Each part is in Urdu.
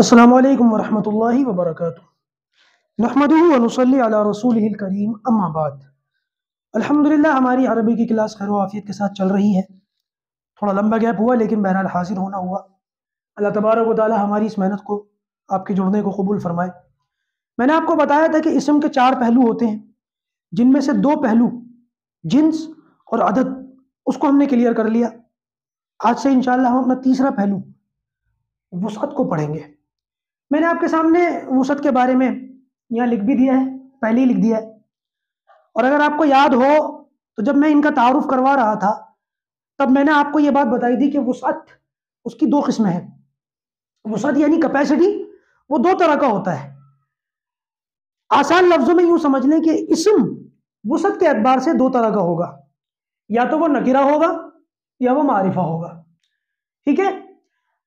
السلام علیکم ورحمۃ اللہ وبرکاتہ، نحمدہ ونصلی علی رسولہ الکریم، اما بعد۔ الحمدللہ ہماری عربی کی کلاس خیر و عافیت کے ساتھ چل رہی ہے۔ تھوڑا لمبا گیپ ہوا لیکن بہرحال حاضر ہونا ہوا۔ اللہ تبارک و تعالی ہماری اس محنت کو، آپ کے جڑنے کو قبول فرمائے۔ میں نے آپ کو بتایا تھا کہ اسم کے 4 پہلو ہوتے ہیں، جن میں سے 2 پہلو جنس اور عدد، اس کو ہم نے کلیئر کر لیا۔ آج سے انشاءاللہ ہم اپنا تیسرا پہلو وسعت کو پڑھیں گے۔ میں نے آپ کے سامنے وسعت کے بارے میں یہاں لکھ بھی دیا ہے، پہلے ہی لکھ دیا ہے، اور اگر آپ کو یاد ہو تو جب میں ان کا تعارف کروا رہا تھا تب میں نے آپ کو یہ بات بتائی تھی کہ وسعت، اس کی 2 قسمیں ہیں۔ وسعت یعنی کیپیسٹی، وہ 2 طرح کا ہوتا ہے۔ آسان لفظوں میں یوں سمجھ لیں کہ اسم وسعت کے اعتبار سے 2 طرح کا ہوگا، یا تو وہ نکرہ ہوگا یا وہ معرفہ ہوگا۔ ٹھیک ہے،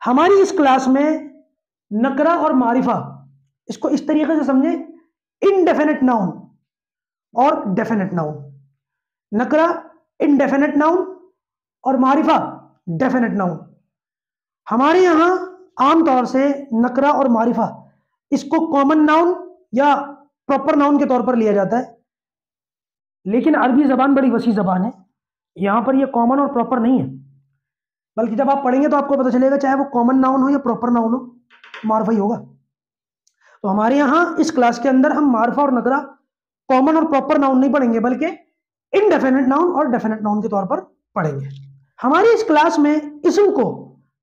ہماری اس کلاس میں نکرہ اور معرفہ، اس کو اس طریقے سے سمجھیں، انڈیفینٹ ناؤن اور ڈیفینٹ ناؤن۔ نکرہ انڈیفینٹ ناؤن اور معرفہ ڈیفینٹ ناؤن۔ ہمارے یہاں عام طور سے نکرہ اور معرفہ، اس کو کامن ناؤن یا پراپر ناؤن کے طور پر لیا جاتا ہے، لیکن عربی زبان بڑی وسیع زبان ہے، یہاں پر یہ کامن اور پراپر نہیں ہے، بلکہ جب آپ پڑھیں گے تو آپ کو پتہ چلے گا چاہے وہ کامن ناؤن ہو یا پراپر ناؤن ہو، معرفہ ہی ہوگا۔ تو ہمارے یہاں اس کلاس کے اندر ہم معرفہ اور نکرہ کامن اور پراپر ناؤن نہیں پڑھیں گے، بلکہ انڈیفینٹ ناؤن اور ڈیفینٹ ناؤن کے طور پر پڑھیں گے۔ ہماری اس کلاس میں اسم کو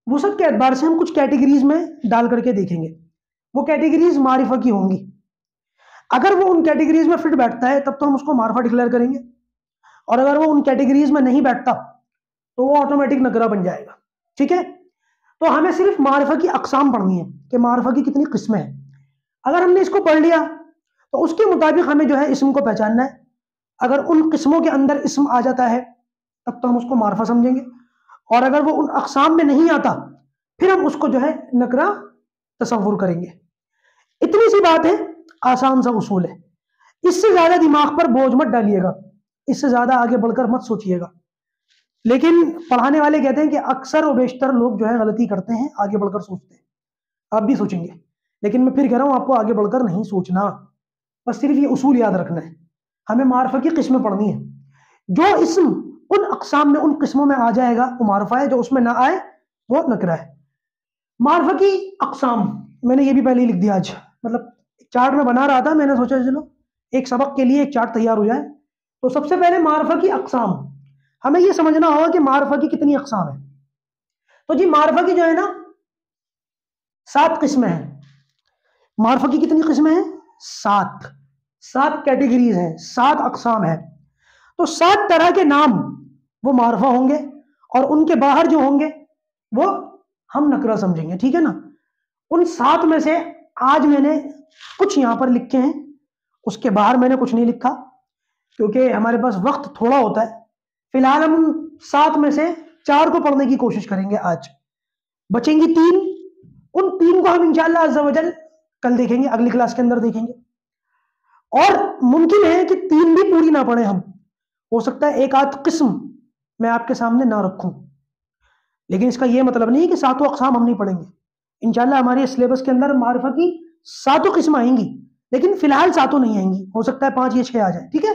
وسعت کے اعتبار سے ہم کچھ کیٹیگریز میں ڈال کر کے دیکھیں گے۔ وہ کیٹیگریز معرفہ کی ہوں گی۔ اگر وہ ان کیٹیگریز میں فٹ بیٹھتا ہے تب تو ہم اس کو معرفہ ڈکلیئر کریں گے، اور اگر وہ ان کیٹیگریز میں نہیں بیٹھتا تو وہ آٹومیٹک نکرہ بن جائے گا۔ ٹھیک ہے، تو ہمیں صرف معرفہ کی اقسام پڑھنی ہے کہ معرفہ کی کتنی قسمیں ہیں۔ اگر ہم نے اس کو پڑھ لیا تو اس کے مطابق ہمیں جو ہے اسم کو پہچاننا ہے۔ اگر ان قسموں کے اندر اسم آ جاتا ہے تب تو ہم اس کو معرفہ سمجھیں گے، اور اگر وہ ان اقسام میں نہیں آتا پھر ہم اس کو جو ہے نکرہ تصور کریں گے۔ اتنی سی بات ہے، آسان سا اصول ہے، اس سے زیادہ دماغ پر بوجھ مت ڈالیے گا، اس سے زیادہ آگے بڑھ کر مت سوچیے گا۔ لیکن پڑھانے والے کہتے ہیں کہ اکثر و بیشتر لوگ جو ہے غلطی کرتے ہیں، آگے بڑھ کر سوچتے ہیں۔ آپ بھی سوچیں گے، لیکن میں پھر کہہ رہا ہوں آپ کو آگے بڑھ کر نہیں سوچنا، بس صرف یہ اصول یاد رکھنا ہے۔ ہمیں معرفہ کی قسمیں پڑھنی ہے۔ جو اسم ان اقسام میں، ان قسموں میں آ جائے گا وہ معرفہ ہے، جو اس میں نہ آئے وہ نکرہ ہے۔ معرفہ کی اقسام میں نے یہ بھی پہلے ہی لکھ دیا، آج مطلب چارٹ میں بنا رہا تھا، میں نے سوچا چلو ایک سبق کے لیے ایک چارٹ تیار ہو جائے۔ تو سب سے پہلے معرفہ کی اقسام، ہمیں یہ سمجھنا ہوگا کہ معرفہ کی کتنی اقسام ہیں۔ تو جی معرفہ کی جو ہے نا 7 قسمیں ہیں۔ معرفہ کی کتنی قسمیں ہیں؟ 7 کیٹیگریز ہیں، 7 اقسام ہیں۔ تو 7 طرح کے نام وہ معرفہ ہوں گے، اور ان کے باہر جو ہوں گے وہ ہم نکرہ سمجھیں گے۔ ٹھیک ہے نا، ان 7 میں سے آج میں نے کچھ یہاں پر لکھے ہیں، اس کے باہر میں نے کچھ نہیں لکھا کیونکہ ہمارے پاس وقت تھوڑا ہوتا ہے۔ فی الحال ہم 7 میں سے 4 کو پڑھنے کی کوشش کریں گے، آج بچیں گی 3۔ ان 3 کو ہم انشاءاللہ عز و جل کل دیکھیں گے، اگلی کلاس کے اندر دیکھیں گے۔ اور ممکن ہے کہ 3 بھی پوری نہ پڑھیں ہم، ہو سکتا ہے ایک آدھ قسم میں آپ کے سامنے نہ رکھوں، لیکن اس کا یہ مطلب نہیں کہ 7 اقسام ہم نہیں پڑھیں گے۔ انشاءاللہ ہمارے سلیبس کے اندر معرفہ کی 7 قسم آئیں گی، لیکن فی الحال 7 نہیں آئیں گی، ہو سکتا ہے 5 یا 6 آ جائیں۔ ٹھیک ہے،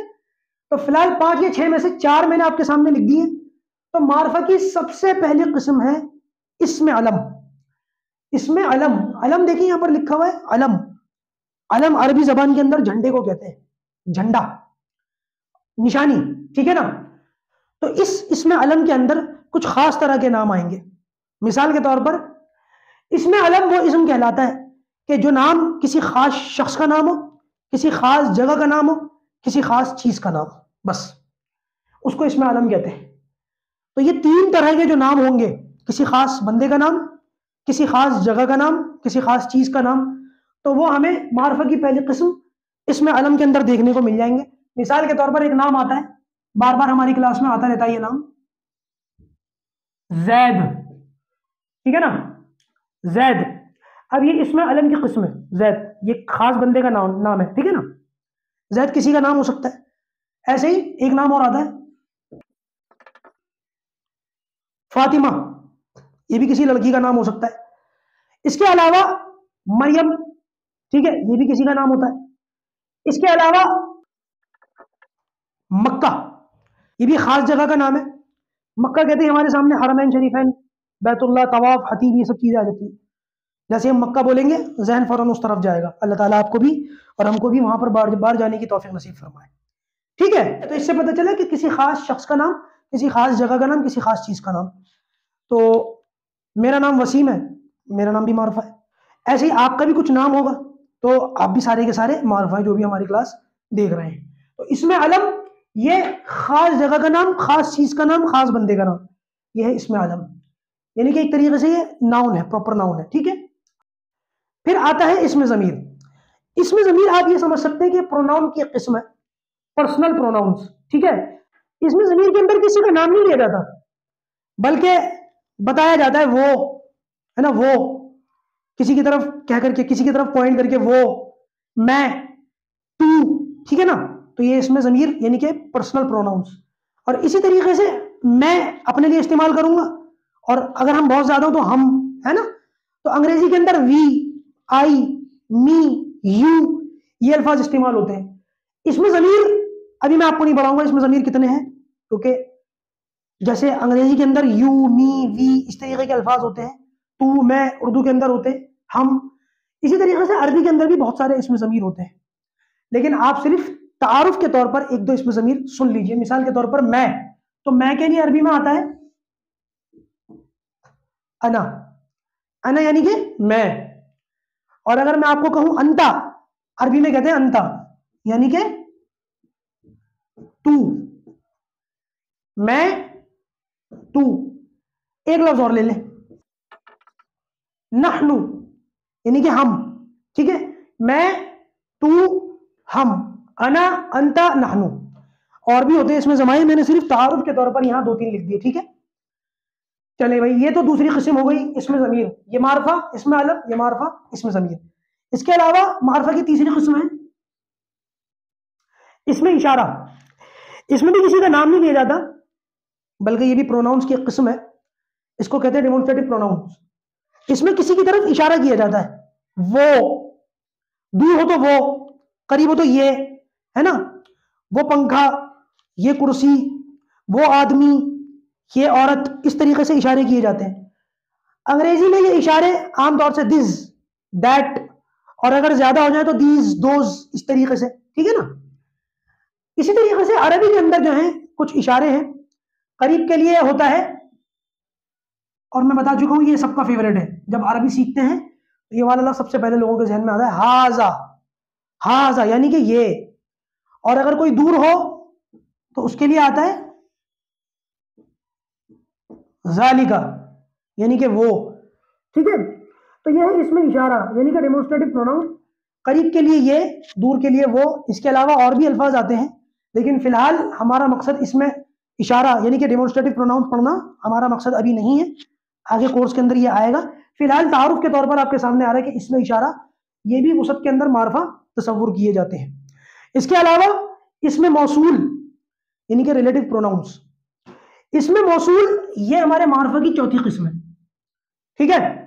تو فی الحال 5 یا 6 میں سے 4 میں نے آپ کے سامنے لکھ دی ہے۔ تو معرفہ کی سب سے پہلی قسم ہے اسم علم۔ اسم علم، علم دیکھیں یہاں پر لکھا ہوا ہے علم۔ علم عربی زبان کے اندر جھنڈے کو کہتے ہیں، جھنڈا، نشانی۔ ٹھیک ہے نا، تو اس اسم علم کے اندر کچھ خاص طرح کے نام آئیں گے۔ مثال کے طور پر اسم علم وہ اسم کہلاتا ہے کہ جو نام کسی خاص شخص کا نام ہو، کسی خاص جگہ کا نام ہو، کسی خاص چیز کا نام ہو، بس اس کو اسم علم کہتے ہیں۔ تو یہ 3 طرح کے جو نام ہوں گے، کسی خاص بندے کا نام، کسی خاص جگہ کا نام، کسی خاص چیز کا نام، تو وہ ہمیں معرفہ کی پہلی قسم اسم علم کے اندر دیکھنے کو مل جائیں گے۔ مثال کے طور پر ایک نام آتا ہے، بار بار ہماری کلاس میں آتا رہتا ہے، یہ نام زید۔ ٹھیک ہے نا، زید۔ اب یہ اسم علم کی قسم ہے، زید یہ خاص بندے کا نام ہے۔ ٹھیک ہے نا، زید کسی کا نام ہو سکتا ہے۔ ایسے ہی ایک نام اور آتا ہے فاطمہ، یہ بھی کسی لڑکی کا نام ہو سکتا ہے۔ اس کے علاوہ مریم، ٹھیک ہے، یہ بھی کسی کا نام ہوتا ہے۔ اس کے علاوہ مکہ، یہ بھی خاص جگہ کا نام ہے۔ مکہ کہتے ہیں ہمارے سامنے حرمین شریفین، بیت اللہ، طواف، حتیم، یہ سب چیزیں آ جاتی ہیں۔ جیسے ہم مکہ بولیں گے ذہن فوراً اس طرف جائے گا۔ اللہ تعالیٰ آپ کو بھی اور ہم کو بھی وہاں پر بار بار جانے کی توفیق نصیب فرمائے، ٹھیک ہے۔ تو اس سے پتہ چلا کہ کسی خاص شخص کا نام، کسی خاص جگہ کا نام، کسی خاص چیز کا نام۔ تو میرا نام وسیم ہے، میرا نام بھی معرفہ ہے۔ ایسے ہی آپ کا بھی کچھ نام ہوگا تو آپ بھی سارے کے سارے معرفہ ہیں جو بھی ہماری کلاس دیکھ رہے ہیں۔ تو اس میں علم، یہ خاص جگہ کا نام، خاص چیز کا نام، خاص بندے کا نام، یہ ہے اس میں علم، یعنی کہ ایک طریقے سے یہ ناؤن ہے، پراپر ناؤن ہے، ٹھیک ہے۔ پھر آتا ہے اسم ضمیر۔ اسم ضمیر آپ یہ سمجھ سکتے ہیں کہ پروناؤن کی ایک قسم ہے، پرسنل پروناؤنس، ٹھیک ہے۔ اسم ضمیر کے اندر کسی کا نام نہیں لیا جاتا، بلکہ بتایا جاتا ہے وہ، ہے نا، وہ کسی کی طرف کہہ کر کے، کسی کی طرف پوائنٹ کر کے، وہ، میں، تو، ٹھیک ہے نا۔ تو یہ اسم ضمیر یعنی کہ پرسنل پروناؤنس۔ اور اسی طریقے سے میں اپنے لیے استعمال کروں گا، اور اگر ہم بہت زیادہ ہوں تو ہم، ہے نا۔ تو انگریزی کے اندر وی، آئی، می، یو، یہ الفاظ استعمال ہوتے ہیں۔ اسم ضمیر ابھی میں آپ کو نہیں پڑھاؤں گا اسم ضمیر کتنے ہیں، کیونکہ جیسے انگریزی کے اندر یو، می، وی، اس طریقے کے الفاظ ہوتے ہیں، تو، میں، اردو کے اندر ہوتے ہیں ہم، اسی طریقے سے عربی کے اندر بھی بہت سارے اسم ضمیر ہوتے ہیں۔ لیکن آپ صرف تعارف کے طور پر ایک دو اسم ضمیر سن لیجئے۔ مثال کے طور پر میں، تو میں کے لیے عربی میں آتا ہے انا، انا یعنی کہ میں۔ اور اگر میں آپ کو کہوں انتا، عربی میں کہتے ہیں انتا، یعنی کہ تو، میں، تو۔ ایک لفظ اور لے لیں، نحنو، یعنی کہ ہم، ٹھیک ہے، میں، تو، ہم، انا، انتا، نحنو۔ اور بھی ہوتے ہیں اس میں ضمائر، میں نے صرف تعارف کے طور پر یہاں دو تین لکھ دیے، ٹھیک ہے۔ چلے بھائی، یہ تو دوسری قسم ہو گئی اسم ضمیر، یہ معرفہ، اسم علم، یہ معرفہ، اسم ضمیر۔ اس کے علاوہ معرفہ کی تیسری قسم ہے اس میں اشارہ۔ اس میں بھی کسی کا نام نہیں لیا جاتا، بلکہ یہ بھی پروناؤنس کی ایک قسم ہے، اس کو کہتے ہیں ڈیمونسٹریٹو پروناؤنس۔ اس میں کسی کی طرف اشارہ کیا جاتا ہے، وہ، دور ہو تو وہ، قریب ہو تو یہ، ہے نا، وہ پنکھا، یہ کرسی، وہ آدمی، یہ عورت، اس طریقے سے اشارے کیے جاتے ہیں۔ انگریزی میں یہ اشارے عام طور سے دس، دیٹ، اور اگر زیادہ ہو جائے تو دیز، دوز، اس طریقے سے، ٹھیک ہے نا۔ اسی طریقے سے عربی کے اندر جو ہیں کچھ اشارے ہیں، قریب کے لیے ہوتا ہے، اور میں بتا چکا ہوں یہ سب کا فیوریٹ ہے، جب عربی سیکھتے ہیں تو یہ والا لفظ سب سے پہلے لوگوں کے ذہن میں آتا ہے، ہاذا، ہاذا یعنی کہ یہ۔ اور اگر کوئی دور ہو تو اس کے لیے آتا ہے ذالکا، یعنی کہ وہ، ٹھیک ہے۔ تو یہ ہے اس میں اشارہ، یعنی کہ ڈیمونسٹریٹو پروناؤن، قریب کے لیے یہ، دور کے لیے وہ۔ اس کے علاوہ اور بھی الفاظ آتے ہیں، لیکن فی الحال ہمارا مقصد اس میں اشارہ یعنی کہ ڈیمونسٹریٹو پروناؤن پڑھنا ہمارا مقصد ابھی نہیں ہے، آگے کورس کے اندر یہ آئے گا۔ فی الحال تعارف کے طور پر آپ کے سامنے آ رہا ہے کہ اس میں اشارہ، یہ بھی وسعت کے اندر معرفہ تصور کیے جاتے ہیں۔ اس کے علاوہ اس میں موصول یعنی کہ ریلیٹو پروناؤنس، اس میں موصول یہ ہمارے معرفہ کی چوتھی قسم ہے، ٹھیک ہے۔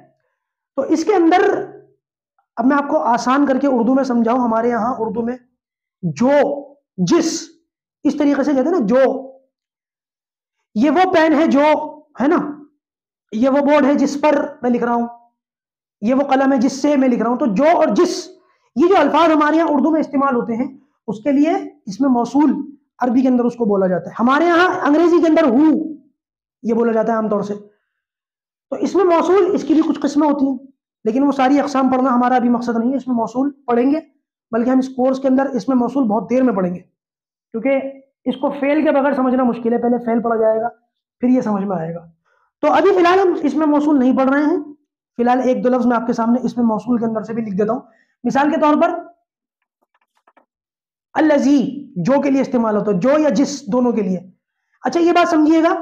تو اس کے اندر اب میں آپ کو آسان کر کے اردو میں سمجھاؤں، ہمارے یہاں اردو میں جو، جس، اس طریقے سے کہتے ہیں نا، جو، یہ وہ پین ہے جو، ہے نا، یہ وہ بورڈ ہے جس پر میں لکھ رہا ہوں، یہ وہ قلم ہے جس سے میں لکھ رہا ہوں۔ تو جو اور جس، یہ جو الفاظ ہمارے یہاں اردو میں استعمال ہوتے ہیں، اس کے لیے اس میں موصول عربی کے اندر اس کو بولا جاتا ہے۔ ہمارے یہاں انگریزی کے اندر ہو یہ بولا جاتا ہے عام طور سے۔ تو اس میں موصول، اس کی بھی کچھ قسمیں ہوتی ہیں، لیکن وہ ساری اقسام پڑھنا ہمارا ابھی مقصد نہیں ہے۔ اس میں موصول پڑھیں گے، بلکہ ہم اس کورس کے اندر اس میں موصول بہت دیر میں پڑھیں گے، کیونکہ اس کو فعل کے بغیر سمجھنا مشکل ہے، پہلے فعل پڑھا جائے گا پھر یہ سمجھ میں آئے گا۔ تو ابھی فی الحال ہم اس میں موصول نہیں پڑھ رہے ہیں، فی الحال ایک دو لفظ میں آپ کے سامنے اس میں موصول کے اندر سے بھی لکھ دیتا ہوں۔ مثال کے طور پر الذی، جو کے لیے استعمال ہوتا ہے، جو یا جس دونوں کے لیے۔ اچھا یہ بات سمجھیے گا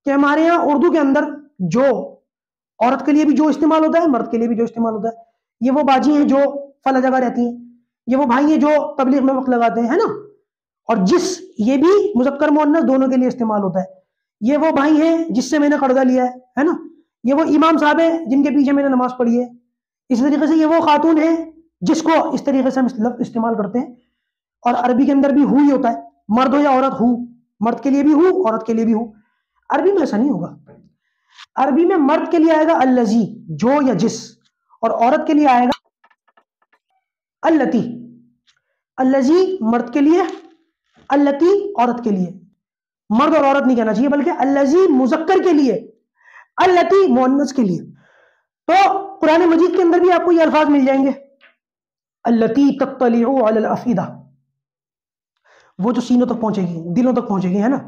کہ ہمارے یہاں اردو کے اندر جو، عورت کے لیے بھی جو استعمال ہوتا ہے، مرد کے لیے بھی جو استعمال ہوتا ہے۔ یہ وہ باجی ہیں جو فلاں جگہ رہتی ہیں، یہ وہ بھائی ہیں جو تبلیغ میں وقت لگاتے ہیں، ہے نا۔ اور جس، یہ بھی مذکر مؤنث دونوں کے لیے استعمال ہوتا ہے۔ یہ وہ بھائی ہیں جس سے میں نے قرضہ لیا ہے نا۔ یہ وہ امام صاحب ہیں جن کے پیچھے میں نے نماز پڑھی ہے۔ اس طریقے سے یہ وہ خاتون ہے جس کو اس طریقے سے ہم لفظ استعمال کرتے ہیں، اور عربی کے اندر بھی ہو ہی ہوتا ہے، مرد ہو یا عورت ہو، مرد کے لیے بھی ہو، عورت کے لیے بھی ہو۔ عربی میں ایسا نہیں ہوگا، عربی میں مرد کے لیے آئے گا الذی، جو یا جس، اور عورت کے لیے آئے گا اللتی۔ الذی مرد کے لیے، اللتی عورت کے لیے۔ مرد اور عورت نہیں کہنا چاہیے، بلکہ الذی مذکر کے لیے، اللتی مؤنث کے لیے۔ تو قرآن مجید کے اندر بھی آپ کو یہ الفاظ مل جائیں گے، اللتی تطلع علی الافئدہ، وہ جو سینوں تک پہنچے گی، دلوں تک پہنچے گی، ہے نا؟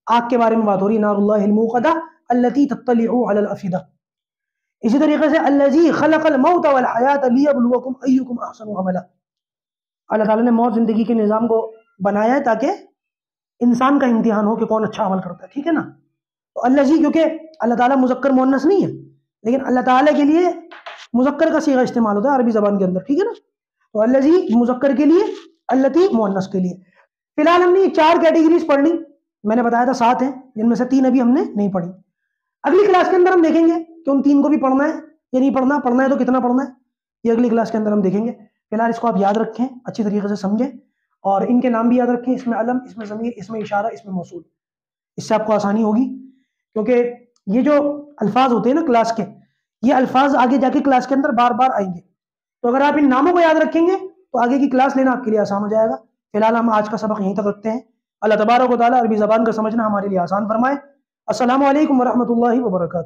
آگ کے بارے میں بات ہو رہی ہے، نار اللہ الموقدہ التی تطلع علی الافئدہ۔ اسی طریقے سے الذی خلق الموت والحیات لیبلوکم ایکم احسن عملا، اللہ تعالیٰ نے موت زندگی کے نظام کو بنایا ہے تاکہ انسان کا امتحان ہو کہ کون اچھا عمل کرتا ہے، ٹھیک ہے نا؟ تو الذی، کیونکہ اللہ تعالیٰ مذکر مؤنث نہیں ہے، لیکن اللہ تعالیٰ کے لیے مذکر کا صیغہ استعمال ہوتا ہے عربی زبان کے اندر، ٹھیک ہے نا؟ تو الذی مذکر کے لیے، اللتی مؤنث کے لیے۔ فی الحال ہم نے 4 کیٹیگریز پڑھ لی، میں نے بتایا تھا 7 ہیں، جن میں سے 3 ابھی ہم نے نہیں پڑھی۔ اگلی کلاس کے اندر ہم دیکھیں گے کہ ان 3 کو بھی پڑھنا ہے یا نہیں پڑھنا، پڑھنا ہے تو کتنا پڑھنا ہے، یہ اگلی کلاس کے اندر ہم دیکھیں گے۔ فی الحال اس کو آپ یاد رکھیں، اچھی طریقے سے سمجھیں، اور ان کے نام بھی یاد رکھیں، اس میں علم، اس میں ضمیر، اس میں اشارہ، اس میں موصول۔ اس سے آپ کو آسانی ہوگی، کیونکہ یہ جو الفاظ ہوتے ہیں نا کلاس کے، یہ الفاظ آگے جا کے کلاس کے اندر بار بار آئیں گے، تو اگر آپ ان ناموں کو یاد رکھیں گے تو آگے کی کلاس لینا آپ کے لیے آسان ہو جائے گا۔ فی الحال ہم آج کا سبق یہیں تک رکھتے ہیں۔ اللہ تبارک و تعالیٰ عربی زبان کا سمجھنا ہمارے لیے آسان فرمائے۔ السلام علیکم ورحمۃ اللہ وبرکاتہ۔